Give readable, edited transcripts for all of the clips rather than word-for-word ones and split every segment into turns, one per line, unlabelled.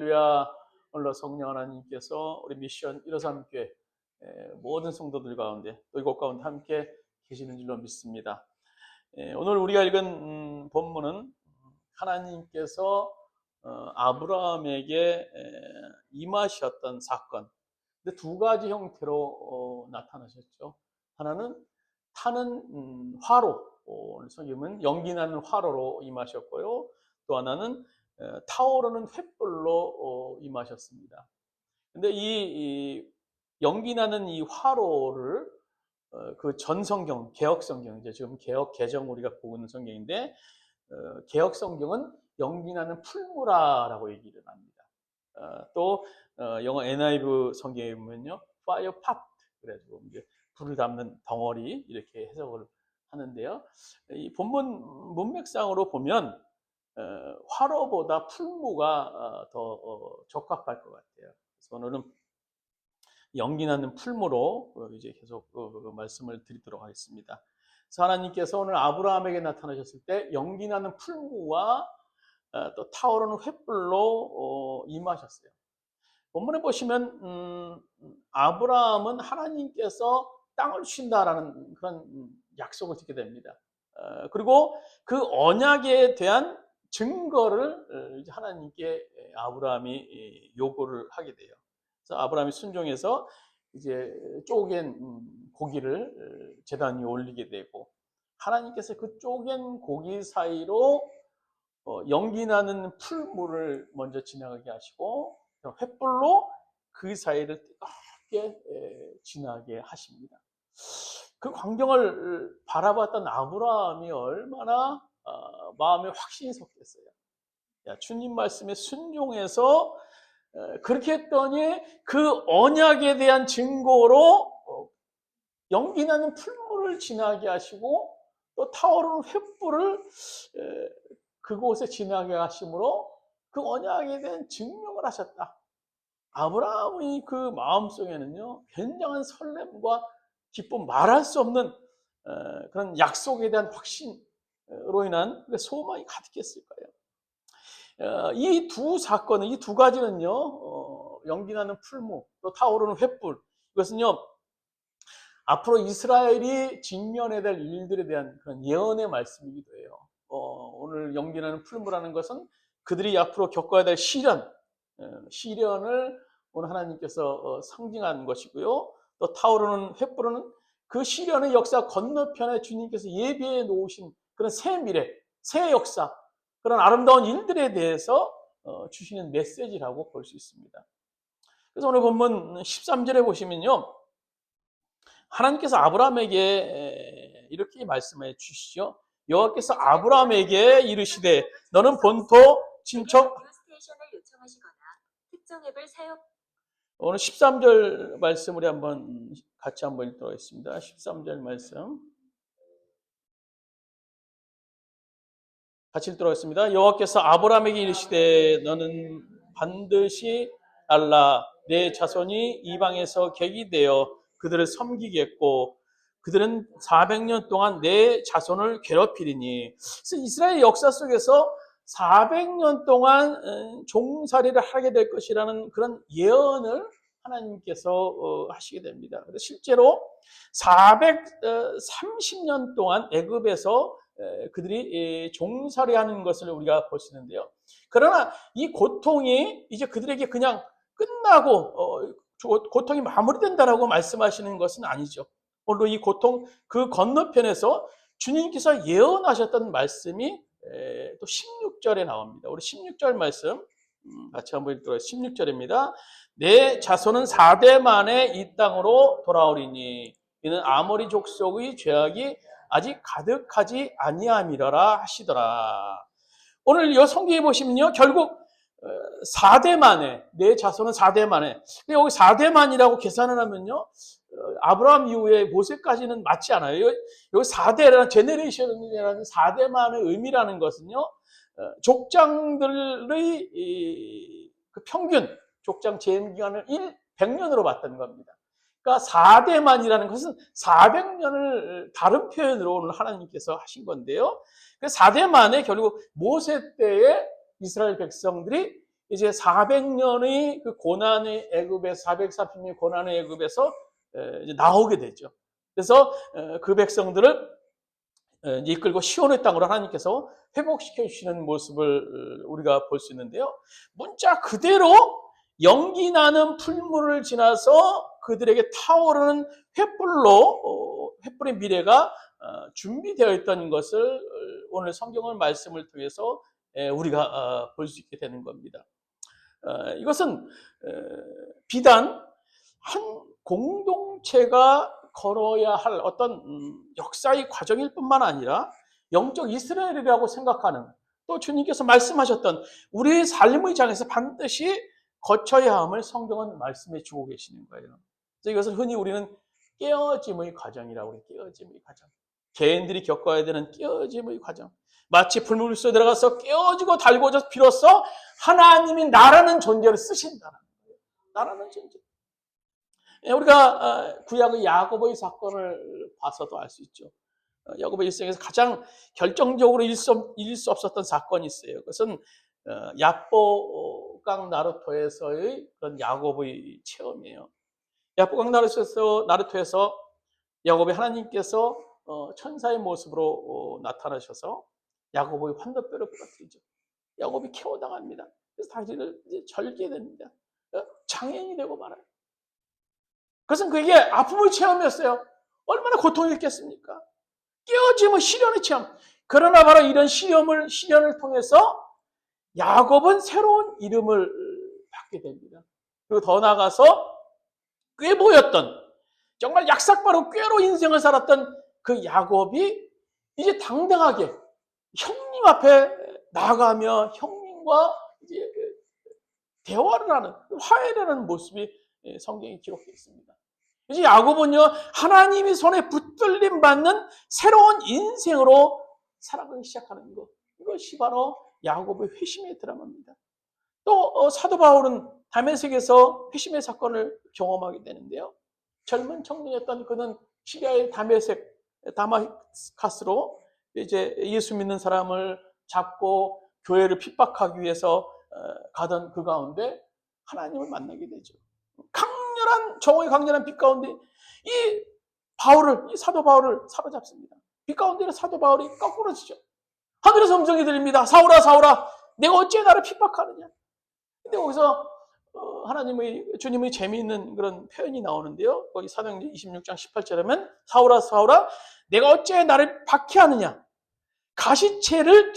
할렐루야. 오늘 성령 하나님께서 우리 미션 153교회 모든 성도들 가운데 또 이곳 가운데 함께 계시는 줄로 믿습니다. 오늘 우리가 읽은 본문은 하나님께서 아브라함에게 임하셨던 사건. 근데 두 가지 형태로 나타나셨죠. 하나는 타는 화로, 오늘 성경은 연기 나는 화로로 임하셨고요. 또 하나는 타오르는 횃불로 임하셨습니다. 근데 이 연기 나는 이 화로를 그 전 성경, 개혁 성경, 이제 지금 개혁 개정 우리가 보고 있는 성경인데 개혁 성경은 연기 나는 풀무라라고 얘기를 합니다. 또 영어 NIV 성경에 보면요, fire pot, 그래가지고 이제 불을 담는 덩어리 이렇게 해석을 하는데요. 이 본문 문맥상으로 보면 화로보다 풀무가 더 적합할 것 같아요. 그래서 오늘은 연기 나는 풀무로 이제 계속 말씀을 드리도록 하겠습니다. 그래서 하나님께서 오늘 아브라함에게 나타나셨을 때 연기 나는 풀무와 또 타오르는 횃불로 임하셨어요. 본문에 보시면 아브라함은 하나님께서 땅을 주신다라는 그런 약속을 듣게 됩니다. 그리고 그 언약에 대한 증거를 이제 하나님께 아브라함이 요구를 하게 돼요. 그래서 아브라함이 순종해서 이제 쪼갠 고기를 제단 위에 올리게 되고, 하나님께서 그 쪼갠 고기 사이로 연기 나는 풀물을 먼저 지나가게 하시고 횃불로 그 사이를 뜨겁게 지나게 하십니다. 그 광경을 바라봤던 아브라함이 얼마나 마음에 확신이 섰겠어요. 야, 주님 말씀에 순종해서 그렇게 했더니 그 언약에 대한 증거로 연기 나는 풀물을 지나게 하시고 또 타오르는 횃불을 그곳에 지나게 하심으로 그 언약에 대한 증명을 하셨다. 아브라함의 그 마음속에는요, 굉장한 설렘과 기쁨, 말할 수 없는 그런 약속에 대한 확신으로 인한 소망이 가득했을 거예요. 이 두 사건은, 이 두 가지는요, 연기 나는 풀무, 또 타오르는 횃불, 이것은요, 앞으로 이스라엘이 직면해야 될 일들에 대한 그런 예언의 말씀이기도 해요. 오늘 연기 나는 풀무라는 것은 그들이 앞으로 겪어야 될 시련을 오늘 하나님께서 상징한 것이고요. 또 타오르는 횃불은 그 시련의 역사 건너편에 주님께서 예비해 놓으신 그런 새 미래, 새 역사, 그런 아름다운 일들에 대해서 주시는 메시지라고 볼 수 있습니다. 그래서 오늘 본문 13절에 보시면요, 하나님께서 아브라함에게 이렇게 말씀해 주시죠. 여호와께서 아브라함에게 이르시되 너는 본토 친척. 오늘 13절 말씀 우리 같이 한번 읽도록 하겠습니다. 13절 말씀 같이 읽도록 하겠습니다. 여호와께서 아브라함에게 이르시되 너는 반드시 알라 내 자손이 이방에서 객이 되어 그들을 섬기겠고 그들은 400년 동안 내 자손을 괴롭히리니. 그래서 이스라엘 역사 속에서 400년 동안 종살이를 하게 될 것이라는 그런 예언을 하나님께서 하시게 됩니다. 그래서 실제로 430년 동안 애굽에서 그들이 종살이하는 것을 우리가 볼 수 있는데요. 그러나 이 고통이 이제 그들에게 그냥 끝나고 고통이 마무리된다라고 말씀하시는 것은 아니죠. 오늘 이 고통 그 건너편에서 주님께서 예언하셨던 말씀이 또 16절에 나옵니다. 우리 16절 말씀 같이 한번 읽도록 하겠습니다. 16절입니다. 내 자손은 4대 만에 이 땅으로 돌아오리니 이는 아모리 족속의 죄악이 아직 가득하지 아니함이라 하시더라. 오늘 이 성경에 보시면요, 결국 4대 만에, 내 자손은 4대 만에. 여기 4대 만이라고 계산을 하면요, 아브라함 이후에 모세까지는 맞지 않아요. 여기 4대라는 제네레이션이라는 4대 만의 의미라는 것은요, 족장들의 그 평균 족장 재임 기간을 100년으로 봤다는 겁니다. 그러니까 4대만이라는 것은 400년을 다른 표현으로 오늘 하나님께서 하신 건데요. 그 4대만에 결국 모세 때에 이스라엘 백성들이 이제 400년의 그 고난의 애굽에서 440년의 고난의 애굽에서 이제 나오게 되죠. 그래서 그 백성들을 이끌고 시온의 땅으로 하나님께서 회복시켜 주시는 모습을 우리가 볼 수 있는데요. 문자 그대로 연기 나는 풀물을 지나서 그들에게 타오르는 횃불의 미래가 준비되어 있던 것을 오늘 성경의 말씀을 통해서 우리가 볼 수 있게 되는 겁니다. 이것은 비단 한 공동체가 걸어야 할 어떤 역사의 과정일 뿐만 아니라 영적 이스라엘이라고 생각하는, 또 주님께서 말씀하셨던 우리의 삶의 장에서 반드시 거쳐야 함을 성경은 말씀해 주고 계시는 거예요. 그래서 이것을 흔히 우리는 깨어짐의 과정이라고 해요. 깨어짐의 과정. 개인들이 겪어야 되는 깨어짐의 과정. 마치 불물 속에 들어가서 깨어지고 달궈져서 비로소 하나님이 나라는 존재를 쓰신다는 거예요. 나라는 존재. 우리가 구약의 야곱의 사건을 봐서도 알 수 있죠. 야곱의 일생에서 가장 결정적으로 잃을 수 없었던 사건이 있어요. 그것은 야보강 나루토에서의 그런 야곱의 체험이에요. 야보강 나루토에서 야곱의 하나님께서 천사의 모습으로 나타나셔서 야곱의 환도뼈를 부러뜨리죠. 야곱이 케어당합니다. 그래서 다리를 절게 됩니다. 장애인이 되고 말아요. 그것은 그에게 아픔의 체험이었어요. 얼마나 고통이었겠습니까? 깨어짐의 시련의 체험. 그러나 바로 이런 시련을 통해서 야곱은 새로운 이름을 받게 됩니다. 그리고 더 나아가서 꾀보였던, 정말 약삭바로 꾀로 인생을 살았던 그 야곱이 이제 당당하게 형님 앞에 나아가며 형님과 이제 대화를 하는, 화해를 하는 모습이 성경에 기록되어 있습니다. 이제 야곱은요, 하나님이 손에 붙들림 받는 새로운 인생으로 살아가기 시작하는 것. 이것이 바로 야곱의 회심의 드라마입니다. 또 사도 바울은 다메섹에서 회심의 사건을 경험하게 되는데요. 젊은 청년이었던 그는 시리아의 다마스카스로 이제 예수 믿는 사람을 잡고 교회를 핍박하기 위해서 가던 그 가운데 하나님을 만나게 되죠. 정오의 강렬한 빛 가운데 이 사도 바울을 사로잡습니다. 빛 가운데 사도 바울이 거꾸로 지죠. 하늘에서 음성이 들립니다. 사울아, 사울아, 내가 어찌 나를 핍박하느냐. 근데 거기서 주님의 재미있는 그런 표현이 나오는데요. 거기 사도행전 26장 18절에 보면 사울아, 사울아, 내가 어찌 나를 박해하느냐. 가시채를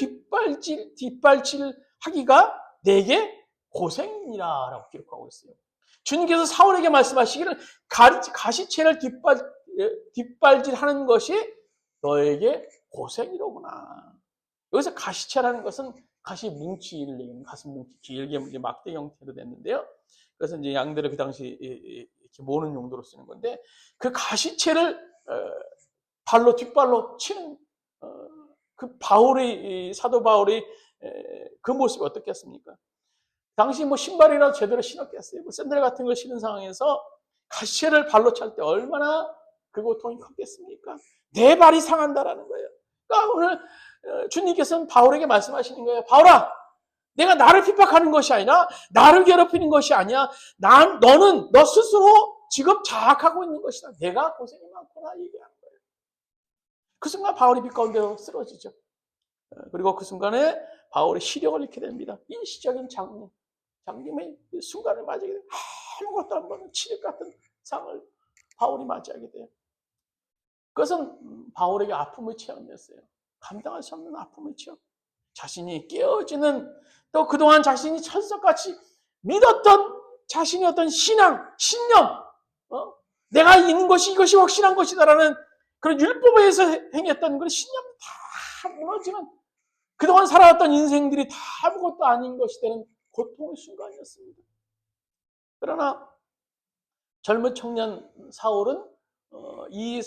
뒷발질하기가 내게 고생이니라 라고 기록하고 있어요. 주님께서 사울에게 말씀하시기를 가시채를 뒷발질하는 것이 너에게 고생이로구나. 여기서 가시채라는 것은 가시 뭉치를 얘기하는, 가슴 뭉치, 길게 이제 막대 형태로 됐는데요. 그래서 이제 양들을 그 당시 이렇게 모는 용도로 쓰는 건데, 그 가시채를 뒷발로 치는 그 사도 바울의 그 모습이 어떻겠습니까? 당시 신발이라도 제대로 신었겠어요? 샌들 같은 걸 신은 상황에서 가시채를 발로 찰 때 얼마나 그 고통이 컸겠습니까? 내 발이 상한다라는 거예요. 그러니까 오늘 주님께서는 바울에게 말씀하시는 거예요. 바울아, 내가 나를 핍박하는 것이 아니라 나를 괴롭히는 것이 아니야. 너는 너 스스로 지금 자학하고 있는 것이다. 내가 고생이 많구나 얘기하는 거예요. 그 순간 바울이 빛 가운데로 쓰러지죠. 그리고 그 순간에 바울의 시력을 잃게 됩니다. 일시적인 장님의 순간을 맞이하게 돼요. 아무것도 안 보는 칠흑 같은 상을 바울이 맞이하게 돼요. 그것은 바울에게 아픔의 체험이었어요. 감당할 수 없는 아픔의 체험. 자신이 깨어지는, 또 그동안 자신이 철석같이 믿었던 자신의 어떤 신념, 내가 있는 것이 이것이 확실한 것이다라는 그런 율법에 의해서 행했던 그런 신념이 다 무너지는, 그동안 살아왔던 인생들이 다 아무것도 아닌 것이 되는 고통의 순간이었습니다. 그러나 젊은 청년 사울은 이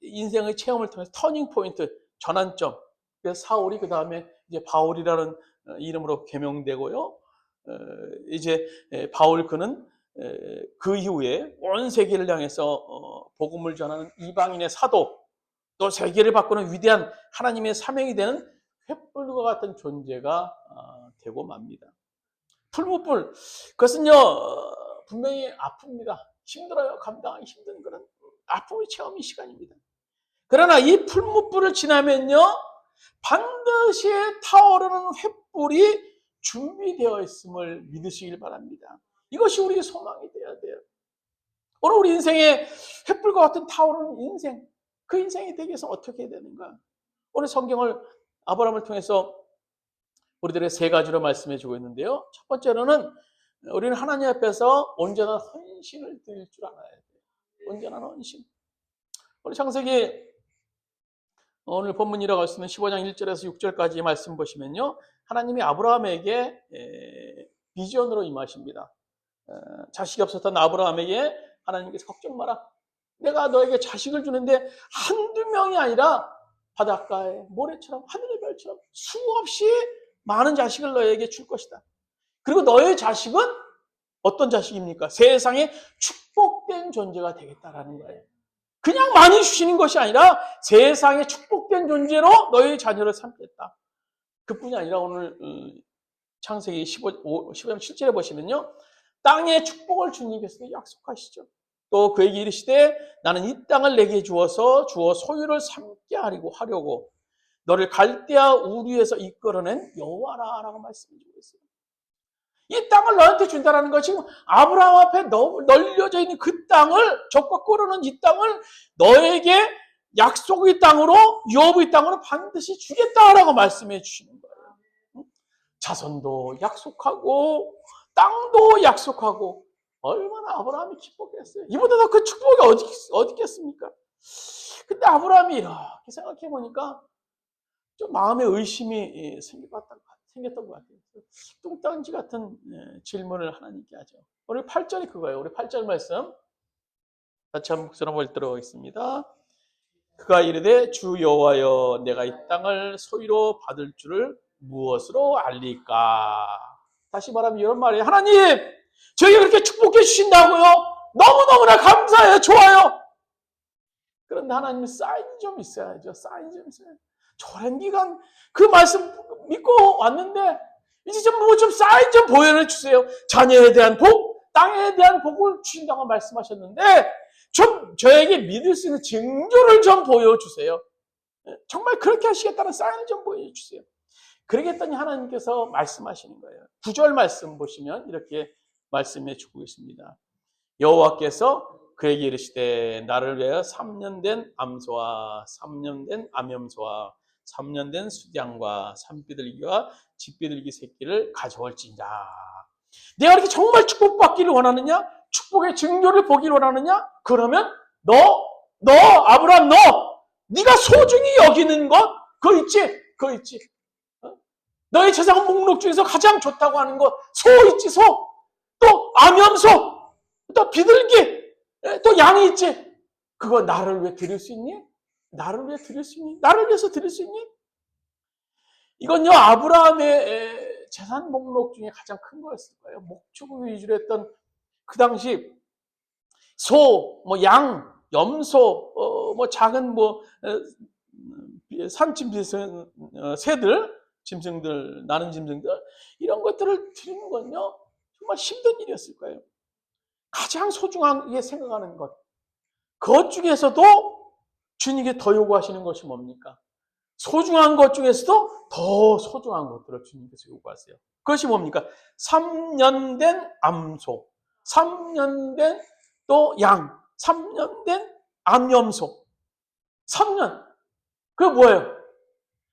인생의 체험을 통해서 터닝 포인트, 전환점. 그래서 사울이 그 다음에 이제 바울이라는 이름으로 개명되고요. 이제 바울 그는 그 이후에 온 세계를 향해서 복음을 전하는 이방인의 사도, 또 세계를 바꾸는 위대한 하나님의 사명이 되는 횃불과 같은 존재가 되고 맙니다. 풀무불. 그것은요, 분명히 아픕니다. 힘들어요. 감당하기 힘든 그런 아픔의 체험의 시간입니다. 그러나 이 풀무불을 지나면요, 반드시 타오르는 횃불이 준비되어 있음을 믿으시길 바랍니다. 이것이 우리의 소망이 되어야 돼요. 오늘 우리 인생에 횃불과 같은 타오르는 인생, 그 인생이 되기 위해서 어떻게 해야 되는가? 오늘 성경을 아브라함을 통해서 우리들의 세 가지로 말씀해 주고 있는데요. 첫 번째로는 우리는 하나님 앞에서 온전한 헌신을 드릴 줄 알아야 돼요. 온전한 헌신. 우리 창세기 오늘 본문이라고 할 수 있는 15장 1절에서 6절까지 말씀 보시면요, 하나님이 아브라함에게 비전으로 임하십니다. 자식이 없었던 아브라함에게 하나님께서 걱정 마라. 내가 너에게 자식을 주는데 한두 명이 아니라 바닷가의 모래처럼 하늘의 별처럼 수없이 많은 자식을 너에게 줄 것이다. 그리고 너의 자식은 어떤 자식입니까? 세상에 축복된 존재가 되겠다라는 거예요. 그냥 많이 주시는 것이 아니라 세상에 축복된 존재로 너의 자녀를 삼겠다. 그뿐이 아니라 오늘 창세기 15장 7절에 보시면요, 땅에 축복을 주님께서 약속하시죠. 또 그에게 이르시되 나는 이 땅을 내게 주어 소유를 삼게 하려고 너를 갈대아 우르에서 이끌어낸 여호와라라고 말씀해 주고 있어요. 이 땅을 너한테 준다라는 것, 지금 아브라함 앞에 널려져 있는 그 땅을, 적과 끓어는 이 땅을 너에게 약속의 땅으로, 유업의 땅으로 반드시 주겠다라고 말씀해 주시는 거예요. 자손도 약속하고 땅도 약속하고, 얼마나 아브라함이 기뻤겠어요. 이보다 더 그 축복이 어디 있겠습니까? 근데 아브라함이 이렇게 생각해 보니까 좀 마음에 의심이 생겼던 것 같아요. 뚱딴지 같은 질문을 하나님께 하죠. 우리 8절이 그거예요. 우리 8절 말씀 같이 한번 목소리로 읽도록 하겠습니다. 그가 이르되 주 여호와여, 내가 이 땅을 소유로 받을 줄을 무엇으로 알리까? 다시 말하면 이런 말이에요. 하나님, 저에게 그렇게 축복해 주신다고요? 너무너무나 감사해요. 좋아요. 그런데 하나님은 사인이 좀 있어야죠. 사인이 좀 있어야죠. 오랜 기간 그 말씀 믿고 왔는데 이제 좀 사인 좀 보여줘 주세요. 자녀에 대한 복, 땅에 대한 복을 주신다고 말씀하셨는데 좀 저에게 믿을 수 있는 증거를 좀 보여주세요. 정말 그렇게 하시겠다는 사인을 좀 보여주세요. 그러겠더니 하나님께서 말씀하시는 거예요. 9절 말씀 보시면 이렇게 말씀해 주고 있습니다. 여호와께서 그에게 이르시되 나를 위하여 3년 된 암소와 3년 된 암염소와 3년 된 수양과 산비둘기와 집비둘기 새끼를 가져올지니라. 내가 이렇게 정말 축복받기를 원하느냐? 축복의 증거를 보기를 원하느냐? 그러면 너 아브라함 네가 소중히 여기는 것 그거 있지. 너의 재산 목록 중에서 가장 좋다고 하는 것 소 있지, 소. 또 암염소, 또 비둘기, 또 양이 있지. 그거 나를 위해 드릴 수 있니? 나를 위해 드릴 수 있니? 나를 위해서 드릴 수 있니? 이건요, 아브라함의 재산 목록 중에 가장 큰 거였을 거예요. 목축을 위주로 했던 그 당시 소, 양, 염소, 작은 산짐승, 새들, 짐승들, 나는 짐승들, 이런 것들을 드리는 건요, 정말 힘든 일이었을 거예요. 가장 소중하게 생각하는 것. 그것 중에서도 주님께 더 요구하시는 것이 뭡니까? 소중한 것 중에서도 더 소중한 것들을 주님께서 요구하세요. 그것이 뭡니까? 3년 된 암소, 3년 된 또 양, 3년 된 암염소. 3년. 그게 뭐예요?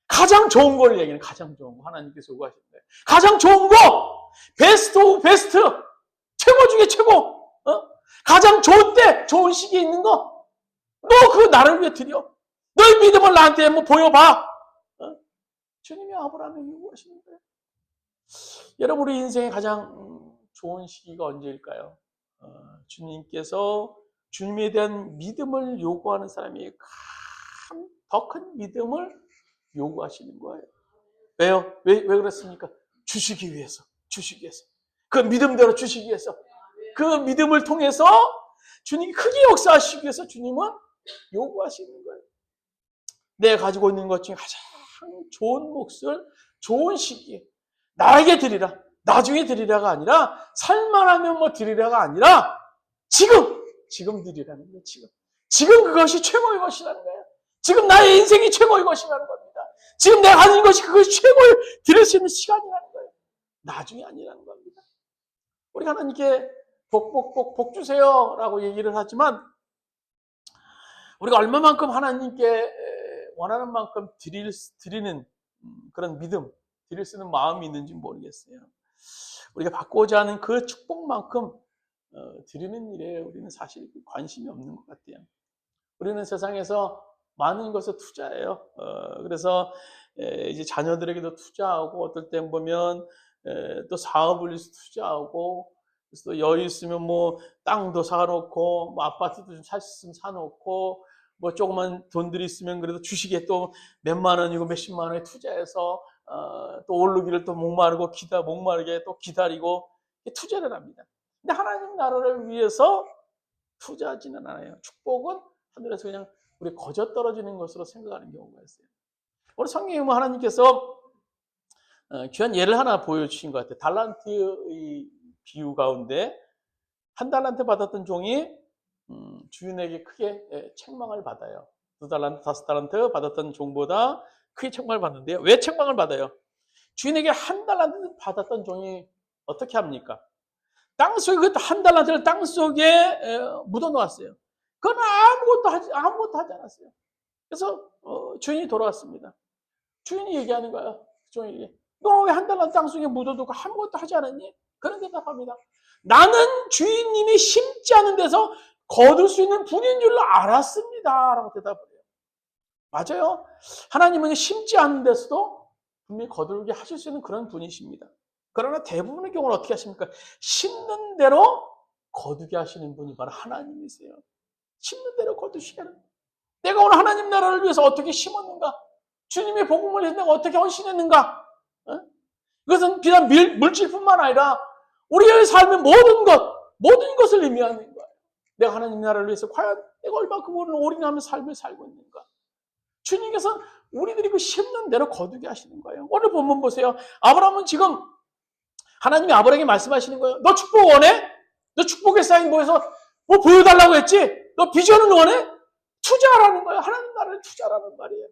가장 좋은 걸 얘기하는, 가장 좋은 거 하나님께서 요구하시는 거예요. 가장 좋은 거, 베스트 오브 베스트, 최고 중에 최고, 가장 좋은 때, 좋은 시기에 있는 거, 너 그거 나를 위해 드려. 너의 믿음을 나한테 한번 보여봐. 주님이 아브라함에게 요구하시는 거예요. 여러분, 우리 인생의 가장 좋은 시기가 언제일까요? 주님께서 주님에 대한 믿음을 요구하는 사람이 더 큰 믿음을 요구하시는 거예요. 왜요? 왜 그렇습니까? 주시기 위해서. 그 믿음대로 주시기 위해서. 그 믿음을 통해서 주님이 크게 역사하시기 위해서 주님은 요구하시는 거예요. 내가 가지고 있는 것 중에 가장 좋은 몫을 좋은 시기에 나에게 드리라. 나중에 드리라가 아니라, 살만하면 뭐 드리라가 아니라, 지금 드리라는 거예요, 지금. 지금 그것이 최고의 것이라는 거예요. 지금 나의 인생이 최고의 것이라는 겁니다. 지금 내가 가진 것이 그것이 최고의 드릴 수 있는 시간이라는 거예요. 나중이 아니라는 겁니다. 우리 하나님께 복 주세요 라고 얘기를 하지만, 우리가 얼마만큼 하나님께 원하는 만큼 드리는 그런 믿음, 드릴 수 있는 마음이 있는지 모르겠어요. 우리가 받고자 하는 그 축복만큼 드리는 일에 우리는 사실 관심이 없는 것 같아요. 우리는 세상에서 많은 것을 투자해요. 그래서 이제 자녀들에게도 투자하고, 어떨 땐 보면 또 사업을 위해서 투자하고, 그래서 또 여유 있으면 뭐 땅도 사놓고, 뭐 아파트도 좀 살 수 있으면 사놓고, 뭐 조그만 돈들이 있으면 그래도 주식에 또 몇만 원이고 몇십만 원에 투자해서 또 오르기를 또 목마르게 또 기다리고 투자를 합니다. 근데 하나님 나라를 위해서 투자하지는 않아요. 축복은 하늘에서 그냥 우리 거저 떨어지는 것으로 생각하는 경우가 있어요. 오늘 성경에 보면 하나님께서 귀한 예를 하나 보여주신 것 같아요. 달란트의 비유 가운데 한 달란트 받았던 종이 주인에게 크게 책망을 받아요. 2달란트, 5달란트 받았던 종보다 크게 책망을 받는데요. 왜 책망을 받아요? 주인에게 한 달란트 받았던 종이 어떻게 합니까? 땅속에 그 한 달란트를 땅속에 묻어 놓았어요. 그건 아무것도 하지 않았어요. 그래서 주인이 돌아왔습니다. 주인이 얘기하는 거예요. 종에게. 너 왜 한 달란트 땅속에 묻어두고 아무것도 하지 않았니? 그런 대답합니다. 나는 주인님이 심지 않은 데서 거둘 수 있는 분인 줄로 알았습니다. 라고 대답을 해요. 맞아요. 하나님은 심지 않은 데서도 분명히 거두게 하실 수 있는 그런 분이십니다. 그러나 대부분의 경우는 어떻게 하십니까? 심는 대로 거두게 하시는 분이 바로 하나님이세요. 심는 대로 거두시게 하는. 내가 오늘 하나님 나라를 위해서 어떻게 심었는가? 주님의 복음을 위해서 내가 어떻게 헌신했는가? 이것은 비단 물질뿐만 아니라 우리의 삶의 모든 것을 의미하는 거예요. 내가 하나님 나라를 위해서 과연 내가 얼마큼 올인하며 삶을 살고 있는가? 주님께서 우리들이 그 심는 대로 거두게 하시는 거예요. 오늘 본문 보세요. 아브라함은 지금 하나님이 아브라함에게 말씀하시는 거예요. 너 축복 원해? 너 축복의 사인 뭐해서 뭐 보여달라고 했지? 너 비전을 원해? 투자하라는 거예요. 하나님 나라를 투자하라는 말이에요.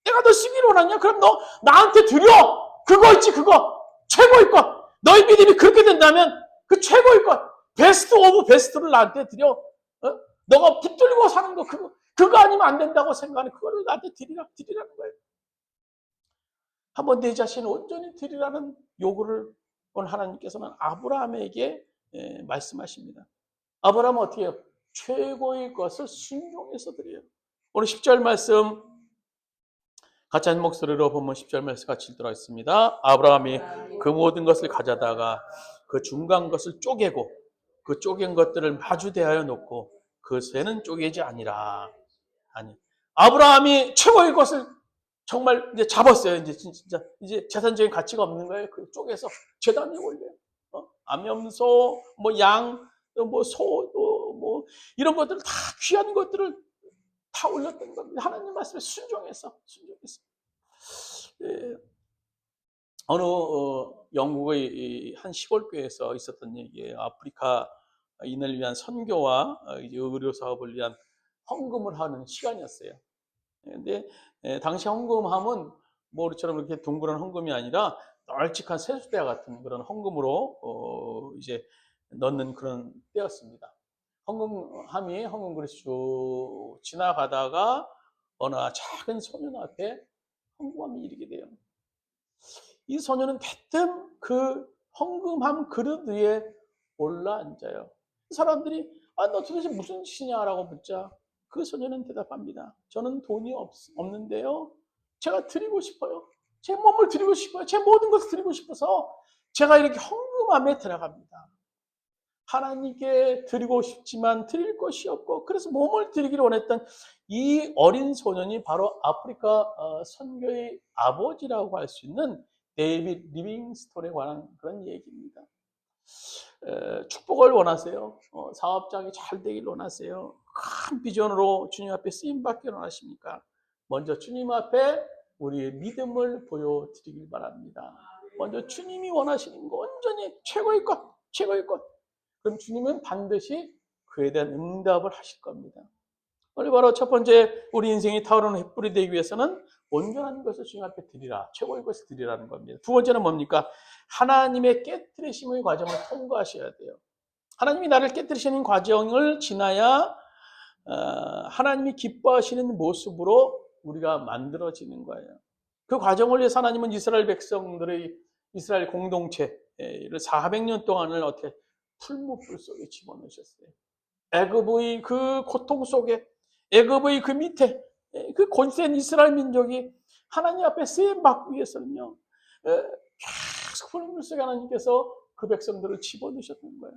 내가 너 쓰기를 원하냐? 그럼 너 나한테 드려. 그거 있지, 그거. 최고의 것. 너희 믿음이 그렇게 된다면 그 최고의 것. 베스트 오브 베스트를 나한테 드려. 너가 붙들고 사는 거, 그거 아니면 안 된다고 생각하는 그거를 나한테 드리라는 거예요. 한번 내 자신을 온전히 드리라는 요구를 오늘 하나님께서는 아브라함에게 말씀하십니다. 아브라함은 어떻게 해요? 최고의 것을 순종해서 드려요. 오늘 10절 말씀 같이 한 목소리로 보면 10절 말씀 같이 읽도록 하겠습니다. 아브라함이 그 모든 것을 가져다가 그 중간 것을 쪼개고 그 쪼갠 것들을 마주 대하여 놓고 그 쇠는 쪼개지 아니라. 아니, 아브라함이 최고의 것을 정말 이제 잡았어요. 이제 재산적인 가치가 없는 거예요. 그 쪼개서 제단에 올려요. 암염소, 뭐 양, 뭐 소, 뭐 이런 것들 다 귀한 것들을 다 올렸던 겁니다. 하나님 말씀에 순종해서. 예. 어느 영국의 한 시골교회에서 있었던 얘기예요. 아프리카인을 위한 선교와 의료 사업을 위한 헌금을 하는 시간이었어요. 근데 당시 헌금함은 뭐 우리처럼 이렇게 둥그런 헌금이 아니라 널찍한 세수대 같은 그런 헌금으로 이제 넣는 그런 때였습니다. 헌금 그릇이 쭉 지나가다가 어느 작은 소년 앞에 헌금함이 이르게 돼요. 이 소년은 대뜸 그 헌금함 그릇 위에 올라 앉아요. 사람들이 너 도대체 무슨 짓이냐라고 묻자 그 소년은 대답합니다. 저는 돈이 없는데요. 제가 드리고 싶어요. 제 몸을 드리고 싶어요. 제 모든 것을 드리고 싶어서 제가 이렇게 헌금함에 들어갑니다. 하나님께 드리고 싶지만 드릴 것이 없고 그래서 몸을 드리기를 원했던 이 어린 소년이 바로 아프리카 선교의 아버지라고 할 수 있는 데이빗 리빙스톤에 관한 그런 얘기입니다. 축복을 원하세요? 사업장이 잘 되길 원하세요? 큰 비전으로 주님 앞에 쓰임받기 원하십니까? 먼저 주님 앞에 우리의 믿음을 보여드리길 바랍니다. 먼저 주님이 원하시는 거 온전히 최고의 것, 최고의 것. 그럼 주님은 반드시 그에 대한 응답을 하실 겁니다. 오늘 바로 첫 번째 우리 인생이 타오르는 횃불이 되기 위해서는 온전한 것을 주님 앞에 드리라. 최고의 것을 드리라는 겁니다. 두 번째는 뭡니까? 하나님의 깨뜨리심의 과정을 통과하셔야 돼요. 하나님이 나를 깨뜨리시는 과정을 지나야 하나님이 기뻐하시는 모습으로 우리가 만들어지는 거예요. 그 과정을 위해서 하나님은 이스라엘 백성들의 이스라엘 공동체를 400년 동안을 어떻게 풀무불 속에 집어넣으셨어요. 애굽의 그 고통 속에, 애굽의 그 밑에 그 권센 이스라엘 민족이 하나님 앞에 쓰임 받기 위해서는요, 계속 풀무불 속에 하나님께서 그 백성들을 집어넣으셨던 거예요.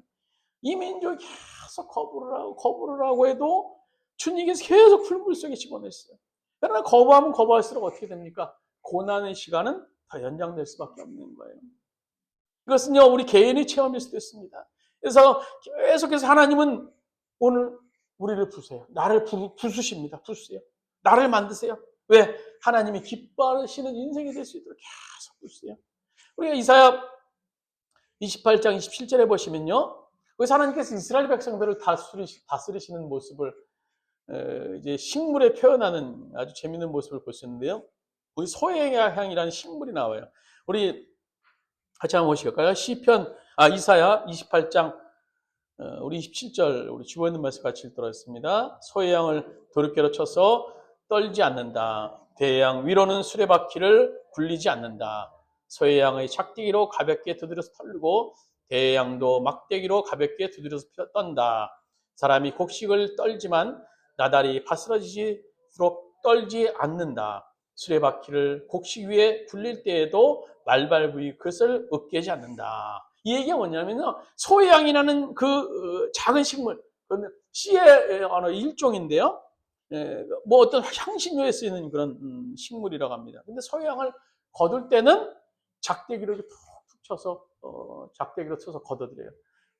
이 민족이 계속 거부를 하고 해도 주님께서 계속 풀무불 속에 집어넣었어요. 그러나 거부하면 거부할수록 어떻게 됩니까? 고난의 시간은 더 연장될 수밖에 없는 거예요. 이것은요, 우리 개인의 체험일 수도 있습니다. 그래서 계속해서 하나님은 오늘 우리를 부세요. 나를 부수십니다. 부수세요. 나를 만드세요. 왜? 하나님이 기뻐하시는 인생이 될 수 있도록 계속 부수세요. 우리가 이사야 28장 27절에 보시면요, 거기서 하나님께서 이스라엘 백성들을 다스리시는 모습을 이제 식물에 표현하는 아주 재미있는 모습을 볼 수 있는데요. 우리 소해향이라는 식물이 나와요. 우리 같이 한번 보실까요? 이사야 28장 우리 27절 우리 주어 있는 말씀 같이 읽도록 하겠습니다. 소해향을 도르깨로 쳐서 떨지 않는다. 대양 위로는 수레바퀴를 굴리지 않는다. 소해향의 작대기로 가볍게 두드려서 털고 대양도 막대기로 가볍게 두드려서 떤다. 사람이 곡식을 떨지만 나달이 바스러지도록 떨지 않는다. 수레바퀴를 곡식 위에 굴릴 때에도 말발부의 그것을 으깨지 않는다. 이 얘기가 뭐냐면요, 소해향이라는 그 작은 식물, 씨의 어느 일종인데요, 뭐 어떤 향신료에 쓰이는 그런 식물이라고 합니다. 근데 소해향을 거둘 때는 작대기로 툭툭 쳐서 작대기로 쳐서 걷어들여요.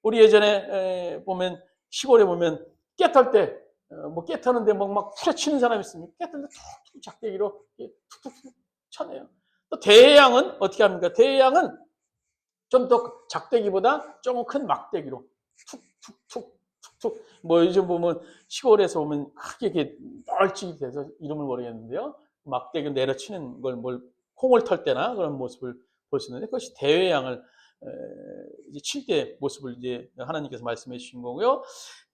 우리 예전에 보면 시골에 보면 깨 털 때 깨 터는데 막 후려치는 사람이 있습니다. 깨 털 때 툭툭 작대기로 툭툭 쳐내요. 또 대양은 어떻게 합니까? 대양은 좀 더 작대기보다 조금 큰 막대기로 툭툭툭툭툭 요즘 보면 시골에서 보면 크게 이렇게 널찍이 돼서 이름을 모르겠는데요. 막대기 내려치는 걸 콩을 털 때나 그런 모습을 볼 수 있는데 그것이 대회양을 이제 칠 때 모습을 이제 하나님께서 말씀해 주신 거고요.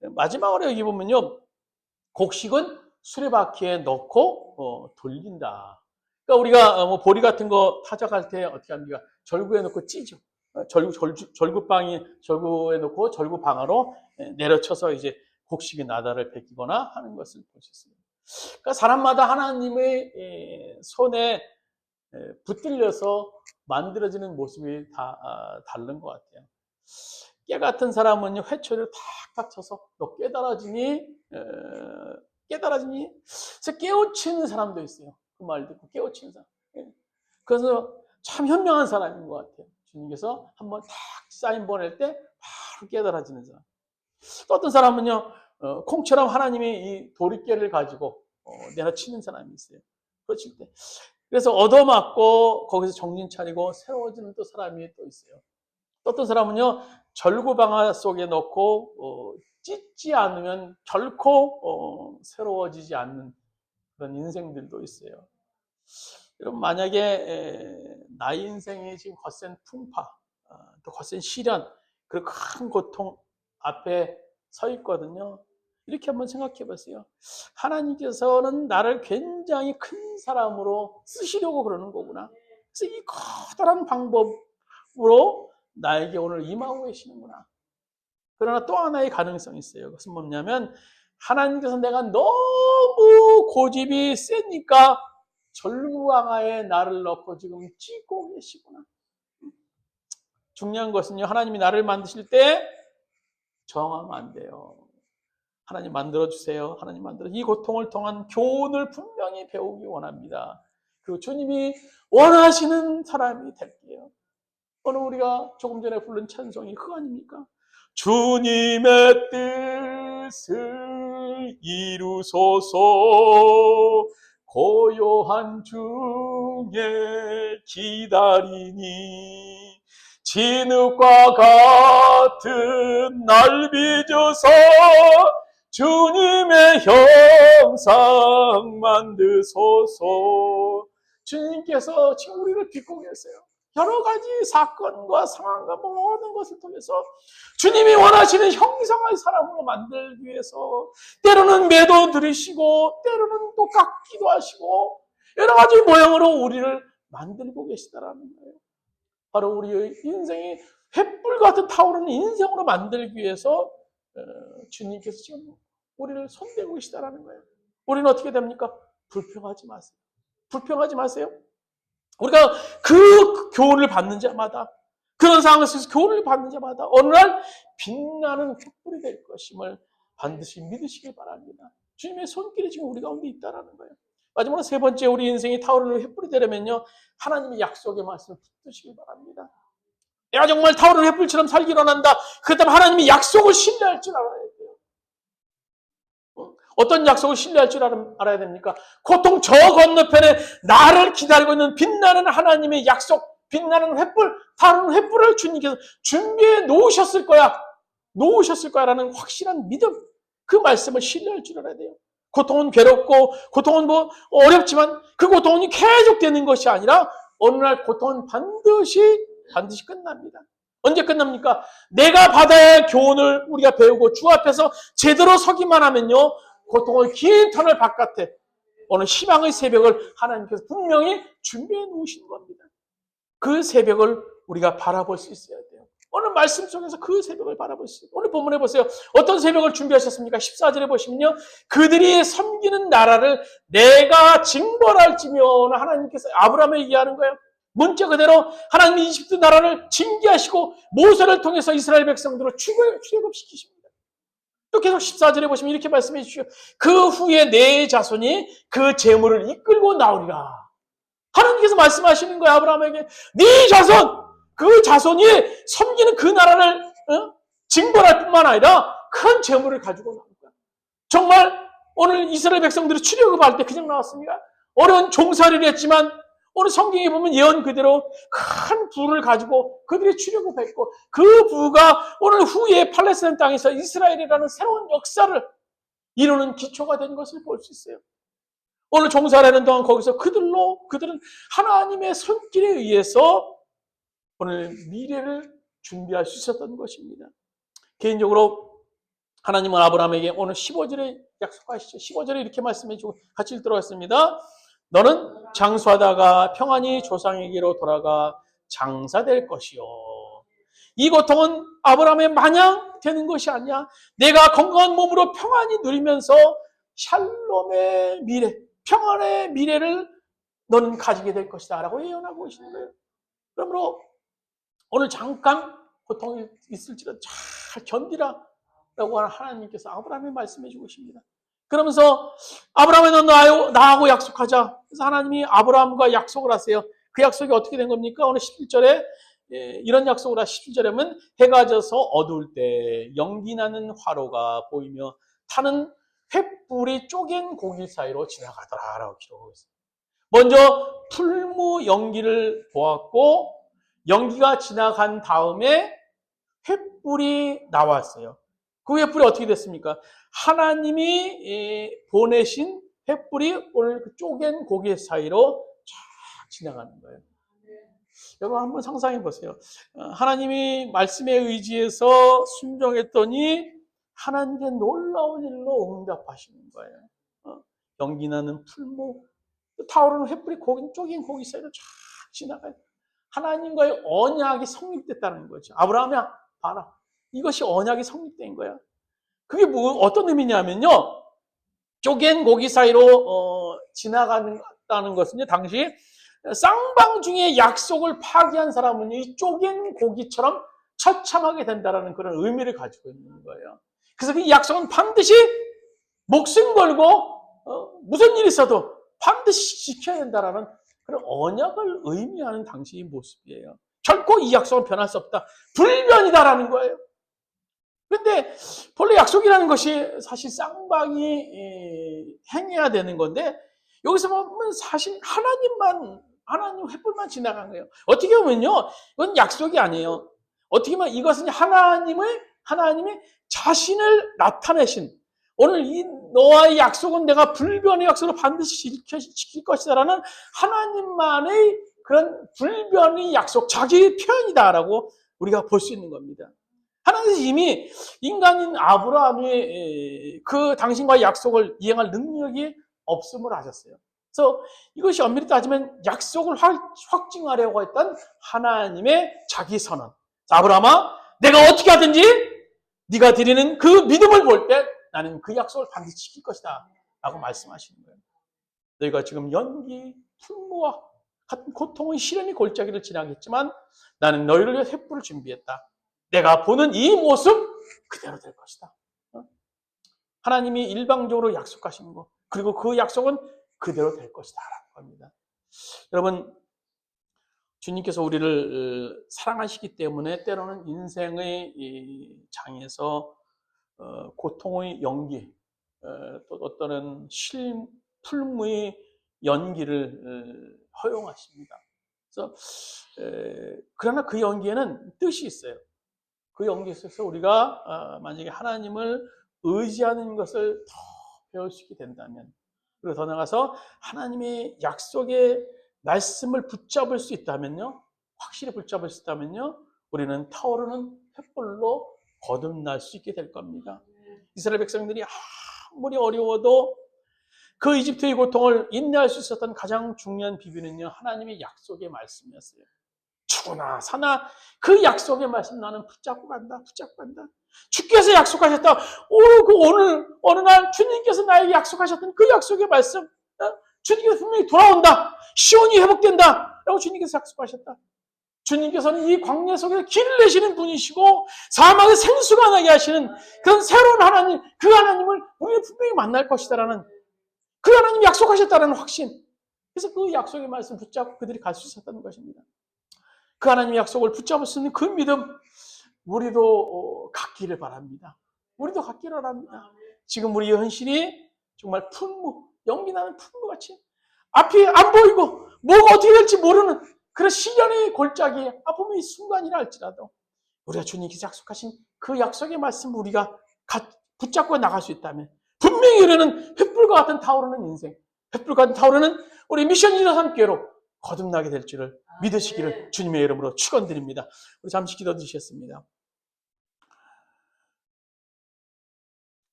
마지막으로 여기 보면요. 곡식은 수레바퀴에 넣고 돌린다. 그러니까 우리가 보리 같은 거 타작할 때 어떻게 합니까? 절구에 넣고 찌죠. 절구에 넣고 절구방아로 내려쳐서 이제 곡식의 나다를 베끼거나 하는 것을 볼 수 있습니다. 그러니까 사람마다 하나님의 손에 붙들려서 만들어지는 모습이 다 다른 것 같아요. 깨 같은 사람은 회초리를 탁탁 쳐서 너 깨달아지니? 그래서 깨우치는 사람도 있어요. 그 말 듣고 깨우치는 사람. 그래서 참 현명한 사람인 것 같아요. 주님께서 한번 탁 사인 보낼 때 바로 깨달아지는 사람. 또 어떤 사람은요, 콩처럼 하나님이 이 도리깨를 가지고 내려치는 사람이 있어요. 그러칠 때. 그래서 얻어맞고 거기서 정신 차리고 새로워지는 또 사람이 또 있어요. 또 어떤 사람은요, 절구방아 속에 넣고 찢지 않으면 결코 새로워지지 않는 그런 인생들도 있어요. 여러분, 만약에 나의 인생이 지금 거센 풍파, 또 거센 시련, 그리고 큰 고통 앞에 서 있거든요. 이렇게 한번 생각해 보세요. 하나님께서는 나를 굉장히 큰 사람으로 쓰시려고 그러는 거구나. 그래서 이 커다란 방법으로 나에게 오늘 임하고 계시는구나. 그러나 또 하나의 가능성이 있어요. 그것은 뭐냐면 하나님께서 내가 너무 고집이 세니까 절구방아에 나를 넣고 지금 찢고 계시구나. 중요한 것은요, 하나님이 나를 만드실 때 저항하면 안 돼요. 하나님 만들어주세요. 하나님 이 고통을 통한 교훈을 분명히 배우기 원합니다. 그리고 주님이 원하시는 사람이 될게요. 오늘 우리가 조금 전에 부른 찬송이 그거 아닙니까? 주님의 뜻을 이루소서 고요한 중에 기다리니 진흙과 같은 날 빚어서 주님의 형상 만드소서. 주님께서 지금 우리를 빚고 계세요. 여러 가지 사건과 상황과 모든 것을 통해서 주님이 원하시는 형상의 사람으로 만들기 위해서 때로는 매도 들이시고 때로는 또 깎기도 하시고 여러 가지 모형으로 우리를 만들고 계시다라는 거예요. 바로 우리의 인생이 횃불 같은 타오르는 인생으로 만들기 위해서 주님께서 지금 우리를 손대고 계시다라는 거예요. 우리는 어떻게 됩니까? 불평하지 마세요. 불평하지 마세요. 우리가 그 교훈을 받는 자마다, 그런 상황 속에서 교훈을 받는 자마다 어느 날 빛나는 횃불이 될 것임을 반드시 믿으시길 바랍니다. 주님의 손길이 지금 우리 가운데 있다는 거예요. 마지막으로 세 번째, 우리 인생이 타오르는 횃불이 되려면요, 하나님의 약속의 말씀을 붙드시길 바랍니다. 내가 정말 타오르는 횃불처럼 살기를 원한다. 그렇다면 하나님의 약속을 신뢰할 줄 알아야 돼요. 어떤 약속을 신뢰할 줄 알아야 됩니까? 고통 저 건너편에 나를 기다리고 있는 빛나는 하나님의 약속, 빛나는 횃불, 타오르는 횃불을 주님께서 준비해 놓으셨을 거야. 놓으셨을 거야라는 확실한 믿음, 그 말씀을 신뢰할 줄 알아야 돼요. 고통은 괴롭고 고통은 어렵지만 그 고통이 계속되는 것이 아니라 어느 날 고통은 반드시 끝납니다. 언제 끝납니까? 내가 받아야 할 교훈을 우리가 배우고 주 앞에서 제대로 서기만 하면요, 고통의 긴 터널 바깥에 어느 희망의 새벽을 하나님께서 분명히 준비해 놓으신 겁니다. 그 새벽을 우리가 바라볼 수 있어야 돼요. 오늘 말씀 속에서 그 새벽을 바라볼 수 있어요. 오늘 본문에 보세요. 어떤 새벽을 준비하셨습니까? 14절에 보시면요, 그들이 섬기는 나라를 내가 징벌할지며, 하나님께서 아브라함에게 얘기하는 거예요. 문자 그대로 하나님이 이집트 나라를 징계하시고 모세를 통해서 이스라엘 백성들을 출애굽시키십니다. 또 계속 14절에 보시면 이렇게 말씀해 주시죠. 그 후에 내 자손이 그 재물을 이끌고 나오리라. 하나님께서 말씀하시는 거예요. 아브라함에게 네 자손, 그 자손이 섬기는 그 나라를 징벌할 뿐만 아니라 큰 재물을 가지고 나올 거야. 정말 오늘 이스라엘 백성들이 출애굽할 때 그냥 나왔습니까? 어려운 종살이를 했지만 오늘 성경에 보면 예언 그대로 큰 부를 가지고 그들이 출애굽했고, 그 부가 오늘 후에 팔레스타인 땅에서 이스라엘이라는 새로운 역사를 이루는 기초가 된 것을 볼 수 있어요. 오늘 종살이하는 동안 거기서 그들은 하나님의 손길에 의해서 오늘 미래를 준비할 수 있었던 것입니다. 개인적으로 하나님은 아브라함에게 오늘 15절에 약속하시죠. 15절에 이렇게 말씀해 주고 같이 읽도록 하겠습니다. 너는 장수하다가 평안히 조상에게로 돌아가 장사될 것이요. 이 고통은 아브라함의 마냥 되는 것이 아니야. 내가 건강한 몸으로 평안히 누리면서 샬롬의 미래, 평안의 미래를 너는 가지게 될 것이다 라고 예언하고 계시는 거예요. 그러므로 오늘 잠깐 고통이 있을지라도 잘 견디라 라고 하나님께서 아브라함에 말씀해 주고 계십니다. 그러면서 아브라함에 너 나하고 약속하자. 그래서 하나님이 아브라함과 약속을 하세요. 그 약속이 어떻게 된 겁니까? 오늘 11절에 이런 약속을 하시죠. 17절에 보면 해가 져서 어두울 때 연기 나는 화로가 보이며 타는 횃불이 쪼갠 고기 사이로 지나가더라라고 기록하고 있습니다. 먼저 풀무 연기를 보았고 연기가 지나간 다음에 횃불이 나왔어요. 그 횃불이 어떻게 됐습니까? 하나님이 보내신 횃불이 오늘 그 쪼갠 고기 사이로 쫙 지나가는 거예요. 여러분 한번 상상해 보세요. 하나님이 말씀에 의지해서 순종했더니 하나님께 놀라운 일로 응답하시는 거예요. 연기 나는 풀무, 타오르는 횃불이 쪼갠 고기 사이로 쫙 지나가요. 하나님과의 언약이 성립됐다는 거죠. 아브라함이야, 봐라. 이것이 언약이 성립된 거야. 그게 어떤 의미냐면요, 쪼갠 고기 사이로 지나간다는 것은요, 당시 쌍방 중에 약속을 파기한 사람은 이 쪼갠 고기처럼 처참하게 된다는 그런 의미를 가지고 있는 거예요. 그래서 그 약속은 반드시 목숨 걸고 무슨 일이 있어도 반드시 지켜야 된다는 그런 언약을 의미하는 당시의 모습이에요. 결코 이 약속은 변할 수 없다. 불변이다라는 거예요. 그런데 본래 약속이라는 것이 사실 쌍방이 행해야 되는 건데 여기서 보면 사실 하나님 횃불만 지나간 거예요. 어떻게 보면요, 이건 약속이 아니에요. 어떻게 보면 이것은 하나님의 자신을 나타내신, 오늘 이 너와의 약속은 내가 불변의 약속을 반드시 지킬 것이다라는 하나님만의 그런 불변의 약속, 자기의 표현이다라고 우리가 볼 수 있는 겁니다. 하나님은 이미 인간인 아브라함의 그 당신과의 약속을 이행할 능력이 없음을 아셨어요. 그래서 이것이 엄밀히 따지면 약속을 확증하려고 했던 하나님의 자기 선언. 아브라함아, 내가 어떻게 하든지 네가 드리는 그 믿음을 볼 때 나는 그 약속을 반드시 지킬 것이다 라고 말씀하시는 거예요. 너희가 지금 연기, 풍부와 같은 고통의 시련의 골짜기를 지나겠지만 나는 너희를 위해 횃불을 준비했다. 내가 보는 이 모습 그대로 될 것이다. 하나님이 일방적으로 약속하신 것, 그리고 그 약속은 그대로 될 것이다 라는 겁니다. 여러분, 주님께서 우리를 사랑하시기 때문에 때로는 인생의 장에서 고통의 연기, 또 어떤 풀무의 연기를 허용하십니다. 그래서 그러나 그 연기에는 뜻이 있어요. 그 연기에 있어서 우리가 만약에 하나님을 의지하는 것을 더 배울 수 있게 된다면, 그리고 더 나아가서 하나님의 약속의 말씀을 붙잡을 수 있다면요, 확실히 붙잡을 수 있다면요, 우리는 타오르는 횃불로 거듭날 수 있게 될 겁니다. 이스라엘 백성들이 아무리 어려워도 그 이집트의 고통을 인내할 수 있었던 가장 중요한 비밀은요, 하나님의 약속의 말씀이었어요. 죽으나 사나 그 약속의 말씀 나는 붙잡고 간다. 주께서 약속하셨다. 오늘 어느 날 주님께서 나에게 약속하셨던 그 약속의 말씀, 주님께서 분명히 돌아온다. 시온이 회복된다. 라고 주님께서 약속하셨다. 주님께서는 이 광야 속에서 길을 내시는 분이시고 사막에 생수가 나게 하시는 그런 새로운 하나님, 그 하나님을 우리는 분명히 만날 것이다라는, 그 하나님이 약속하셨다는 확신. 그래서 그 약속의 말씀 붙잡고 그들이 갈 수 있었다는 것입니다. 그 하나님의 약속을 붙잡을 수 있는 그 믿음, 우리도 갖기를 바랍니다. 우리도 갖기를 바랍니다. 지금 우리 현실이 정말 연기나는 풍무같이 앞이 안 보이고 뭐가 어떻게 될지 모르는 그런 시련의 골짜기 아픔의 순간이라 할지라도 우리가 주님께서 약속하신 그 약속의 말씀 우리가 붙잡고 나갈 수 있다면 분명히 우리는 횃불과 같은 타오르는 인생, 횃불과 같은 타오르는 우리 미션 123교회로 거듭나게 될 줄을 믿으시기를 주님의 이름으로 축원드립니다. 우리 잠시 기도 드리겠습니다.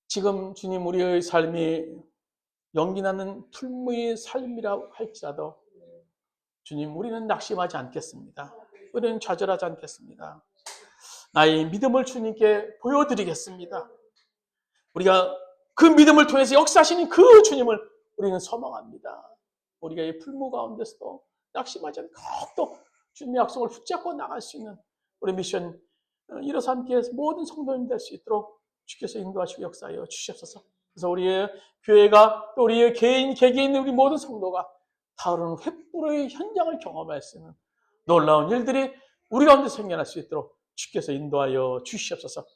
지금 주님 우리의 삶이 연기나는 풀무의 삶이라 할지라도 주님 우리는 낙심하지 않겠습니다. 우리는 좌절하지 않겠습니다. 나의 믿음을 주님께 보여드리겠습니다. 우리가 그 믿음을 통해서 역사하시는 그 주님을 우리는 소망합니다. 우리가 이 풀무 가운데서도 낙심하지 않고 더욱더 주님의 약속을 붙잡고 나갈 수 있는 우리 미션 123교회에서 모든 성도님 될 수 있도록 주께서 인도하시고 역사하여 주시옵소서. 그래서 우리의 교회가 또 우리의 개개인 있는 우리 모든 성도가 타오르는 횃불의 현장을 경험할 수 있는 놀라운 일들이 우리 가운데 생겨날 수 있도록 주께서 인도하여 주시옵소서.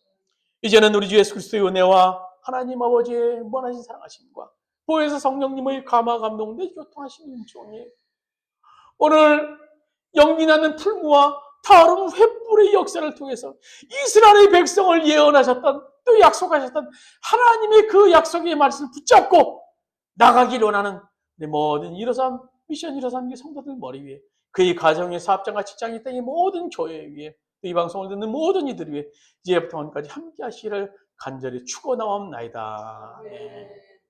이제는 우리 주 예수 그리스도의 은혜와 하나님 아버지의 무한하신 사랑하심과 보혜사 성령님의 감화 감동대 교통하시는 종이 오늘 연기나는 풀무와 타오르는 횃불의 역사를 통해서 이스라엘의 백성을 예언하셨던 또 약속하셨던 하나님의 그 약속의 말씀을 붙잡고 나가기를 원하는 모든 미션 123개 성도들 머리 위에 그의 가정의 사업장과 직장의 땅의 모든 교회 위에 이 방송을 듣는 모든 이들 위해 이제부터 오늘까지 함께 하시기를 간절히 축원하옵나이다.